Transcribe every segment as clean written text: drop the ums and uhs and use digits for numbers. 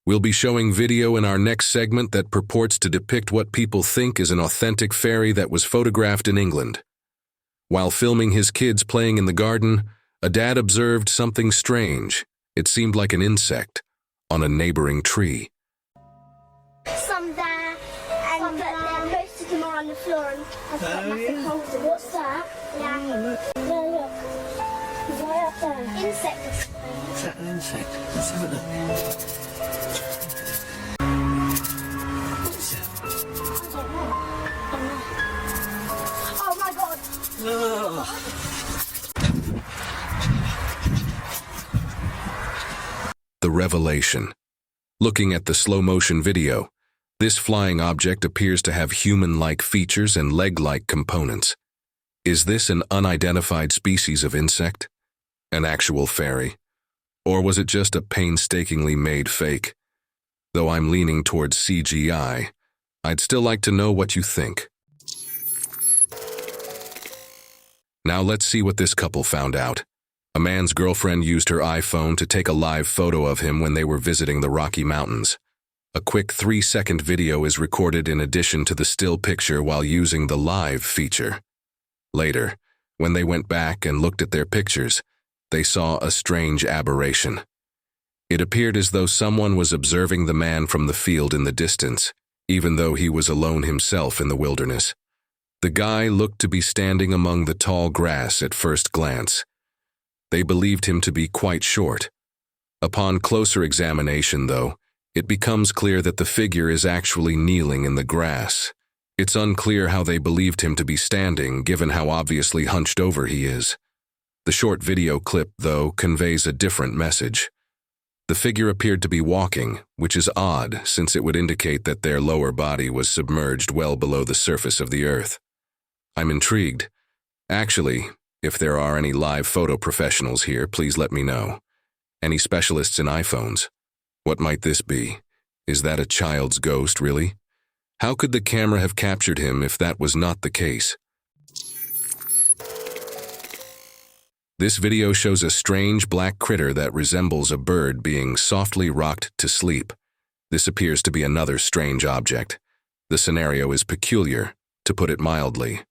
We'll be showing video in our next segment that purports to depict what people think is an authentic fairy that was photographed in England. While filming his kids playing in the garden, a dad observed something strange. It seemed like an insect on a neighboring tree. Some there, and most of them are on the floor, and I've got massive holes in. What's that? Yeah. No, look. He's right up there. Insect. Is that an insect? Let's have a look. Oh my god! The revelation. Looking at the slow-motion video, this flying object appears to have human-like features and leg-like components. Is this an unidentified species of insect? An actual fairy? Or was it just a painstakingly made fake? Though I'm leaning towards CGI, I'd still like to know what you think. Now let's see what this couple found out. A man's girlfriend used her iPhone to take a live photo of him when they were visiting the Rocky Mountains. A quick 3-second video is recorded in addition to the still picture while using the live feature. Later, when they went back and looked at their pictures, they saw a strange aberration. It appeared as though someone was observing the man from the field in the distance, even though he was alone himself in the wilderness. The guy looked to be standing among the tall grass at first glance. They believed him to be quite short. Upon closer examination, though, it becomes clear that the figure is actually kneeling in the grass. It's unclear how they believed him to be standing, given how obviously hunched over he is. The short video clip, though, conveys a different message. The figure appeared to be walking, which is odd since it would indicate that their lower body was submerged well below the surface of the earth. I'm intrigued. Actually, if there are any live photo professionals here, please let me know. Any specialists in iPhones? What might this be? Is that a child's ghost, really? How could the camera have captured him if that was not the case? This video shows a strange black critter that resembles a bird being softly rocked to sleep. This appears to be another strange object. The scenario is peculiar, to put it mildly.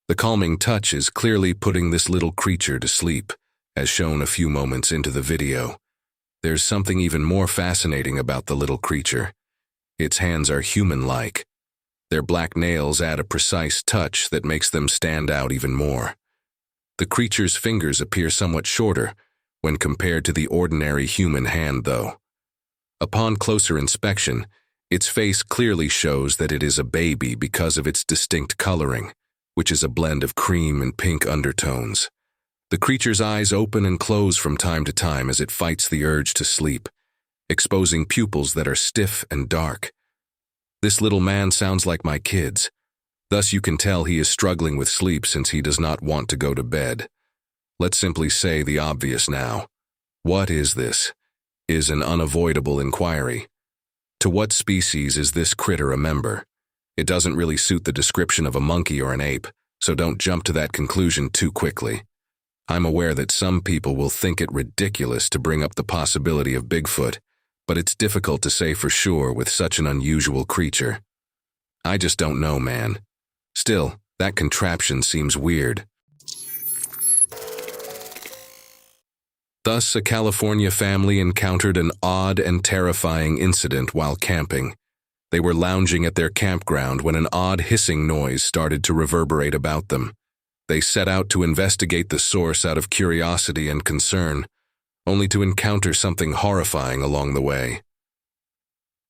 The calming touch is clearly putting this little creature to sleep, as shown a few moments into the video. There's something even more fascinating about the little creature. Its hands are human-like. Their black nails add a precise touch that makes them stand out even more. The creature's fingers appear somewhat shorter when compared to the ordinary human hand, though. Upon closer inspection, its face clearly shows that it is a baby because of its distinct coloring, which is a blend of cream and pink undertones. The creature's eyes open and close from time to time as it fights the urge to sleep, exposing pupils that are stiff and dark. This little man sounds like my kids. Thus you can tell he is struggling with sleep since he does not want to go to bed. Let's simply say the obvious now. What is this? Is an unavoidable inquiry. To what species is this critter a member? It doesn't really suit the description of a monkey or an ape, so don't jump to that conclusion too quickly. I'm aware that some people will think it ridiculous to bring up the possibility of Bigfoot, but it's difficult to say for sure with such an unusual creature. I just don't know, man. Still, that contraption seems weird. Thus, a California family encountered an odd and terrifying incident while camping. They were lounging at their campground when an odd hissing noise started to reverberate about them. They set out to investigate the source out of curiosity and concern, only to encounter something horrifying along the way.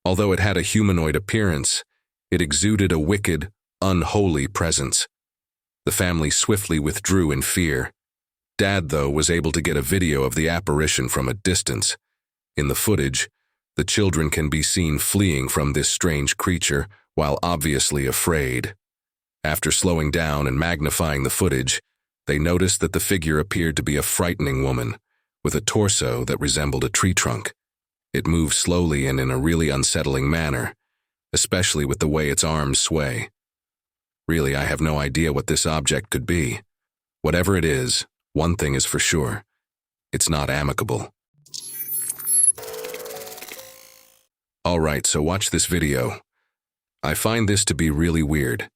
Although it had a humanoid appearance, it exuded a wicked, unholy presence. The family swiftly withdrew in fear. Dad, though, was able to get a video of the apparition from a distance. In the footage, the children can be seen fleeing from this strange creature while obviously afraid. After slowing down and magnifying the footage, they noticed that the figure appeared to be a frightening woman, with a torso that resembled a tree trunk. It moved slowly and in a really unsettling manner, especially with the way its arms sway. Really, I have no idea what this object could be. Whatever it is, one thing is for sure. It's not amicable. Alright, so watch this video. I find this to be really weird.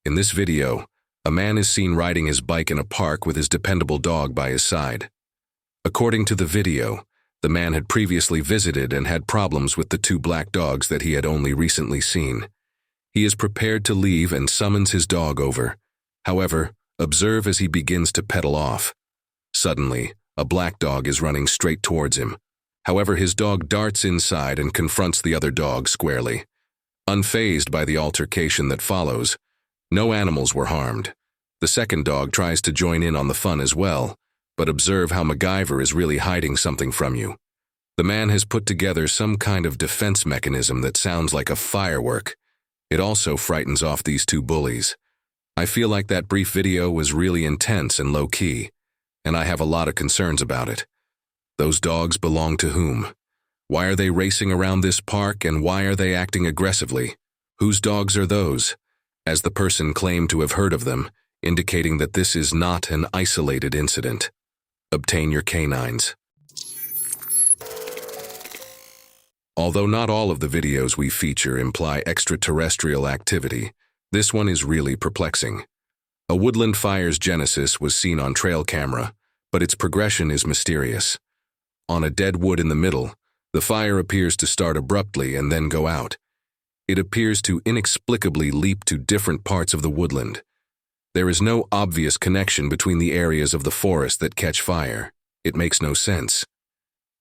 In this video, a man is seen riding his bike in a park with his dependable dog by his side. According to the video, the man had previously visited and had problems with the two black dogs that he had only recently seen. He is prepared to leave and summons his dog over. However, observe as he begins to pedal off. Suddenly, a black dog is running straight towards him. However, his dog darts inside and confronts the other dog squarely. Unfazed by the altercation that follows, no animals were harmed. The second dog tries to join in on the fun as well, but observe how MacGyver is really hiding something from you. The man has put together some kind of defense mechanism that sounds like a firework. It also frightens off these two bullies. I feel like that brief video was really intense and low-key, and I have a lot of concerns about it. Those dogs belong to whom? Why are they racing around this park, and why are they acting aggressively? Whose dogs are those? As the person claimed to have heard of them, indicating that this is not an isolated incident. Obtain your canines. Although not all of the videos we feature imply extraterrestrial activity, this one is really perplexing. A Woodland Fire's genesis was seen on trail camera, but its progression is mysterious. On a dead wood in the middle, the fire appears to start abruptly and then go out. It appears to inexplicably leap to different parts of the woodland. There is no obvious connection between the areas of the forest that catch fire. It makes no sense.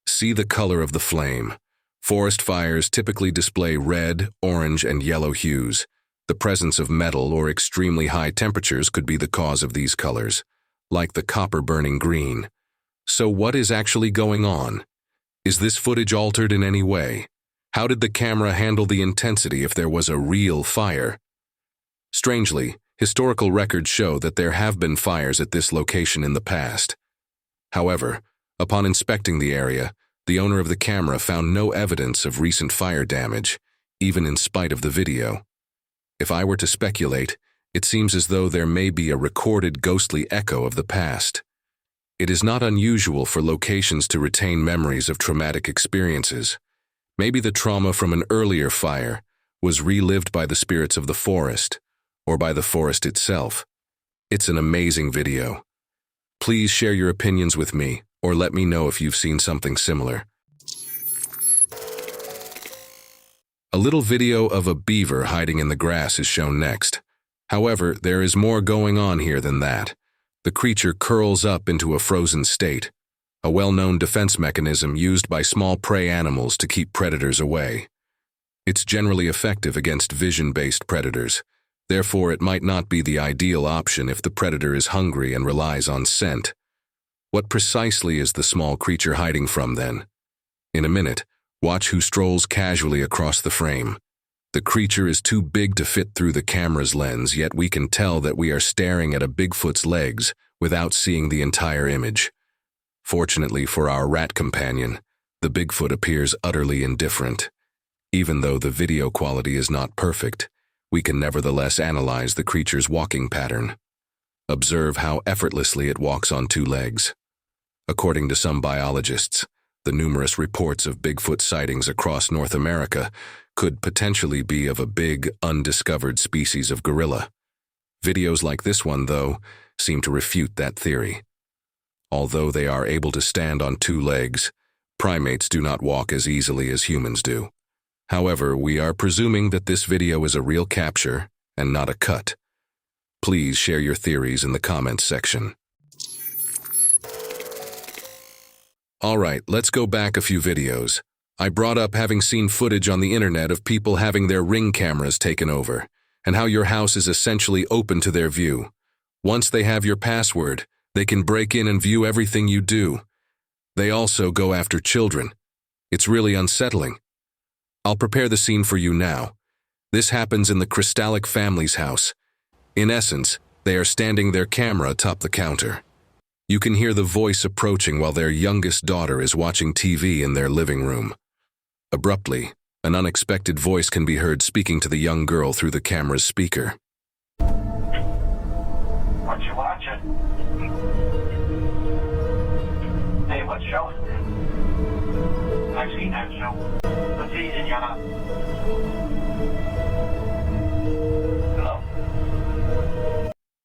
See the color of the flame. Forest fires typically display red, orange, and yellow hues. The presence of metal or extremely high temperatures could be the cause of these colors, like the copper burning green. So what is actually going on? Is this footage altered in any way? How did the camera handle the intensity if there was a real fire? Strangely, historical records show that there have been fires at this location in the past. However, upon inspecting the area, the owner of the camera found no evidence of recent fire damage, even in spite of the video. If I were to speculate, it seems as though there may be a recorded ghostly echo of the past. It is not unusual for locations to retain memories of traumatic experiences. Maybe the trauma from an earlier fire was relived by the spirits of the forest, or by the forest itself. It's an amazing video. Please share your opinions with me, or let me know if you've seen something similar. A little video of a beaver hiding in the grass is shown next. However, there is more going on here than that. The creature curls up into a frozen state, a well-known defense mechanism used by small prey animals to keep predators away. It's generally effective against vision-based predators. Therefore, it might not be the ideal option if the predator is hungry and relies on scent. What precisely is the small creature hiding from, then? In a minute, watch who strolls casually across the frame. The creature is too big to fit through the camera's lens, yet we can tell that we are staring at a Bigfoot's legs without seeing the entire image. Fortunately for our rat companion, the Bigfoot appears utterly indifferent. Even though the video quality is not perfect, we can nevertheless analyze the creature's walking pattern. Observe how effortlessly it walks on two legs. According to some biologists, the numerous reports of Bigfoot sightings across North America could potentially be of a big, undiscovered species of gorilla. Videos like this one, though, seem to refute that theory. Although they are able to stand on two legs, primates do not walk as easily as humans do. However, we are presuming that this video is a real capture and not a cut. Please share your theories in the comments section. Alright, let's go back a few videos. I brought up having seen footage on the internet of people having their Ring cameras taken over, and how your house is essentially open to their view. Once they have your password, they can break in and view everything you do. They also go after children. It's really unsettling. I'll prepare the scene for you now. This happens in the Crystallic family's house. In essence, they are standing their camera atop the counter. You can hear the voice approaching while their youngest daughter is watching TV in their living room. Abruptly, an unexpected voice can be heard speaking to the young girl through the camera's speaker. What you watching? Hey, what show? I've seen that show. The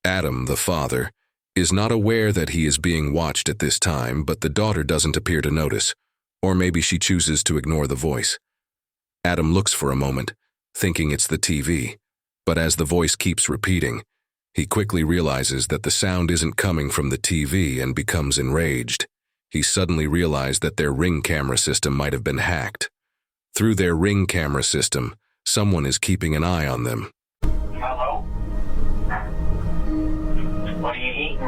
Adam, the father, is not aware that he is being watched at this time, but the daughter doesn't appear to notice, or maybe she chooses to ignore the voice. Adam looks for a moment, thinking it's the TV, but as the voice keeps repeating, he quickly realizes that the sound isn't coming from the TV and becomes enraged. He suddenly realized that their Ring camera system might have been hacked. Through their Ring camera system, someone is keeping an eye on them. Hello? What do you eat?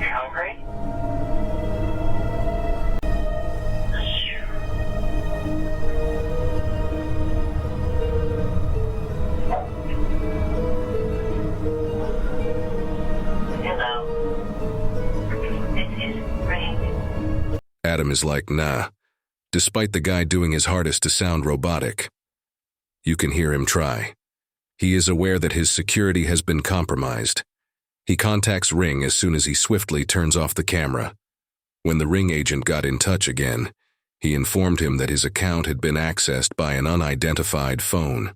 You hungry? Adam is like, nah, despite the guy doing his hardest to sound robotic. You can hear him try. He is aware that his security has been compromised. He contacts Ring as soon as he swiftly turns off the camera. When the Ring agent got in touch again, he informed him that his account had been accessed by an unidentified phone.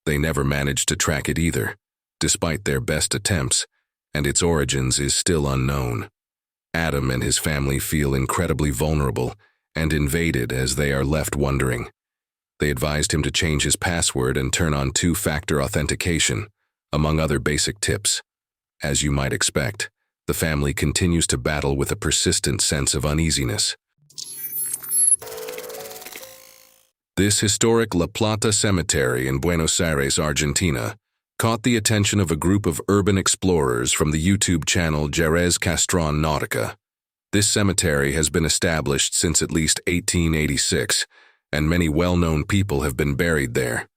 They never managed to track it either, despite their best attempts, and its origins is still unknown. Adam and his family feel incredibly vulnerable and invaded as they are left wondering. They advised him to change his password and turn on two-factor authentication, among other basic tips. As you might expect, the family continues to battle with a persistent sense of uneasiness. This historic La Plata Cemetery in Buenos Aires, Argentina, caught the attention of a group of urban explorers from the YouTube channel Jerez Castron Nautica. This cemetery has been established since at least 1886, and many well-known people have been buried there.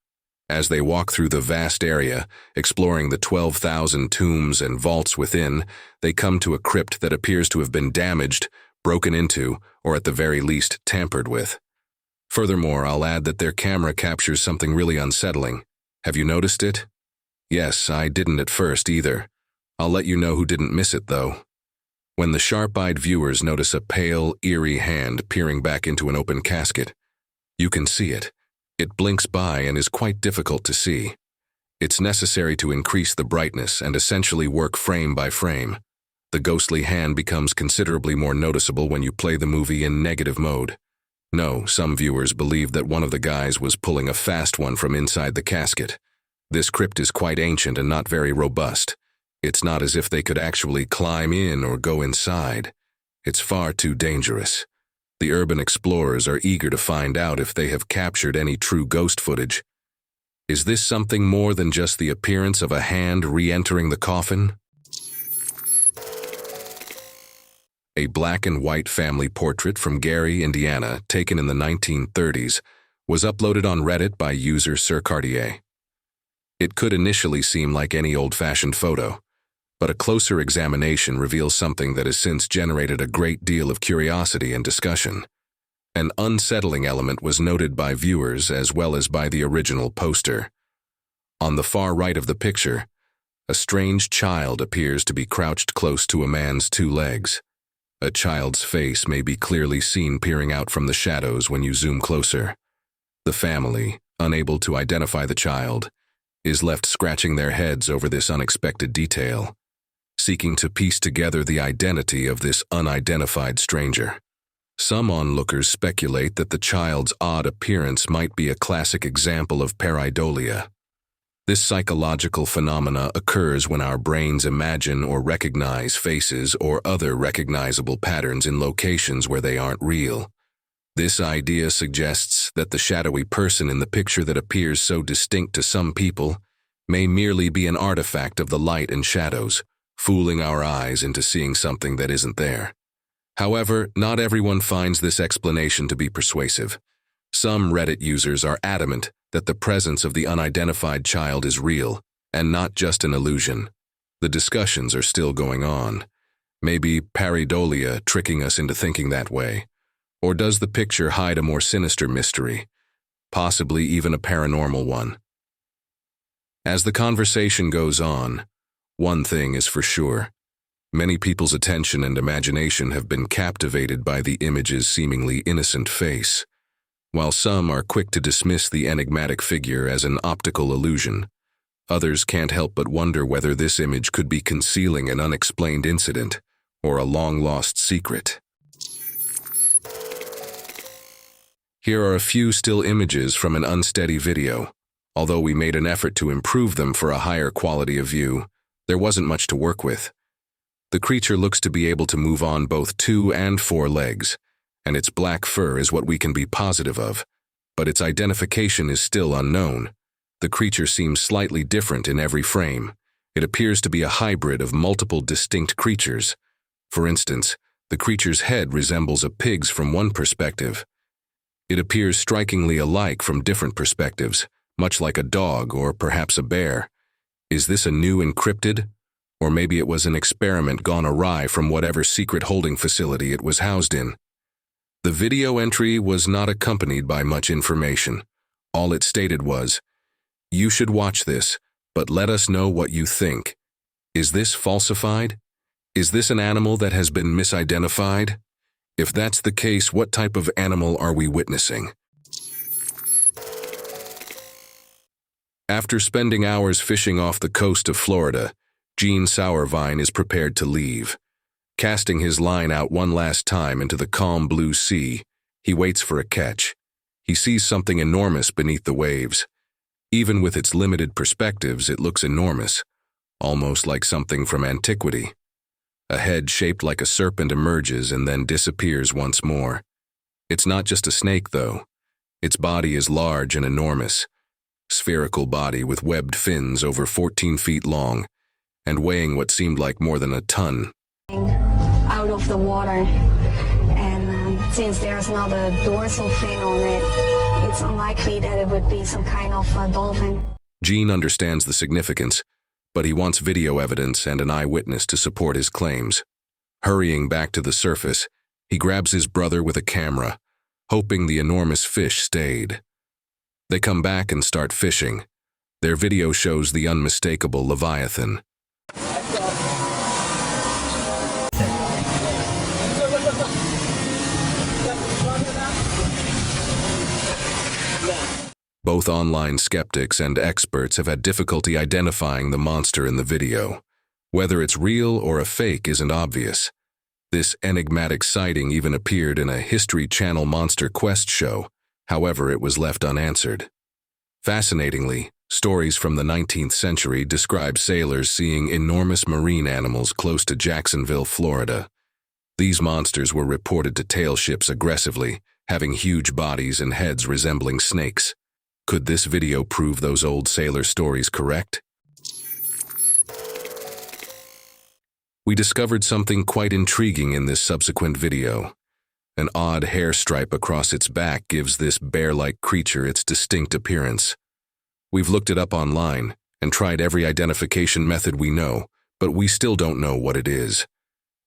As they walk through the vast area, exploring the 12,000 tombs and vaults within, they come to a crypt that appears to have been damaged, broken into, or at the very least tampered with. Furthermore, I'll add that their camera captures something really unsettling. Have you noticed it? Yes, I didn't at first either. I'll let you know who didn't miss it, though. When the sharp-eyed viewers notice a pale, eerie hand peering back into an open casket, you can see it. It blinks by and is quite difficult to see. It's necessary to increase the brightness and essentially work frame by frame. The ghostly hand becomes considerably more noticeable when you play the movie in negative mode. No, some viewers believe that one of the guys was pulling a fast one from inside the casket. This crypt is quite ancient and not very robust. It's not as if they could actually climb in or go inside. It's far too dangerous. The urban explorers are eager to find out if they have captured any true ghost footage. Is this something more than just the appearance of a hand re-entering the coffin? A black and white family portrait from Gary, Indiana, taken in the 1930s, was uploaded on Reddit by user Sir Cartier. It could initially seem like any old-fashioned photo, but a closer examination reveals something that has since generated a great deal of curiosity and discussion. An unsettling element was noted by viewers as well as by the original poster. On the far right of the picture, a strange child appears to be crouched close to a man's two legs. A child's face may be clearly seen peering out from the shadows when you zoom closer. The family, unable to identify the child, is left scratching their heads over this unexpected detail, seeking to piece together the identity of this unidentified stranger. Some onlookers speculate that the child's odd appearance might be a classic example of pareidolia. This psychological phenomena occurs when our brains imagine or recognize faces or other recognizable patterns in locations where they aren't real. This idea suggests that the shadowy person in the picture that appears so distinct to some people may merely be an artifact of the light and shadows, fooling our eyes into seeing something that isn't there. However, not everyone finds this explanation to be persuasive. Some Reddit users are adamant that the presence of the unidentified child is real and not just an illusion. The discussions are still going on. Maybe pareidolia tricking us into thinking that way. Or does the picture hide a more sinister mystery, possibly even a paranormal one? As the conversation goes on, one thing is for sure. Many people's attention and imagination have been captivated by the image's seemingly innocent face, while some are quick to dismiss the enigmatic figure as an optical illusion. Others can't help but wonder whether this image could be concealing an unexplained incident or a long-lost secret. Here are a few still images from an unsteady video. Although we made an effort to improve them for a higher quality of view, there wasn't much to work with. The creature looks to be able to move on both 2 and 4 legs, and its black fur is what we can be positive of, but its identification is still unknown. The creature seems slightly different in every frame. It appears to be a hybrid of multiple distinct creatures. For instance, the creature's head resembles a pig's from one perspective. It appears strikingly alike from different perspectives, much like a dog or perhaps a bear. Is this a new encryptid? Or maybe it was an experiment gone awry from whatever secret holding facility it was housed in. The video entry was not accompanied by much information. All it stated was, "You should watch this, but let us know what you think. Is this falsified? Is this an animal that has been misidentified? If that's the case, what type of animal are we witnessing?" After spending hours fishing off the coast of Florida, Gene Sourvine is prepared to leave. Casting his line out one last time into the calm blue sea, he waits for a catch. He sees something enormous beneath the waves. Even with its limited perspectives, it looks enormous, almost like something from antiquity. A head shaped like a serpent emerges and then disappears once more. It's not just a snake, though. Its body is large and enormous. Spherical body with webbed fins over 14 feet long and weighing what seemed like more than a ton. Out of the water, and since there's not a dorsal fin on it, it's unlikely that it would be some kind of a dolphin. Gene understands the significance, but he wants video evidence and an eyewitness to support his claims. Hurrying back to the surface, he grabs his brother with a camera, hoping the enormous fish stayed. They come back and start fishing. Their video shows the unmistakable Leviathan. Both online skeptics and experts have had difficulty identifying the monster in the video. Whether it's real or a fake isn't obvious. This enigmatic sighting even appeared in a History Channel Monster Quest show, however it was left unanswered. Fascinatingly, stories from the 19th century describe sailors seeing enormous marine animals close to Jacksonville, Florida. These monsters were reported to tail ships aggressively, having huge bodies and heads resembling snakes. Could this video prove those old sailor stories correct? We discovered something quite intriguing in this subsequent video. An odd hair stripe across its back gives this bear-like creature its distinct appearance. We've looked it up online and tried every identification method we know, but we still don't know what it is.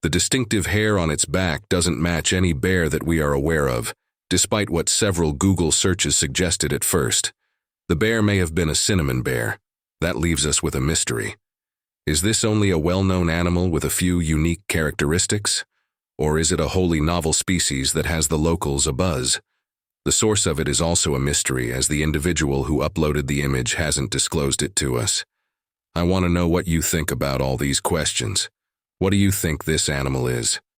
The distinctive hair on its back doesn't match any bear that we are aware of, despite what several Google searches suggested at first. The bear may have been a cinnamon bear. That leaves us with a mystery. Is this only a well-known animal with a few unique characteristics? Or is it a wholly novel species that has the locals abuzz? The source of it is also a mystery, as the individual who uploaded the image hasn't disclosed it to us. I want to know what you think about all these questions. What do you think this animal is?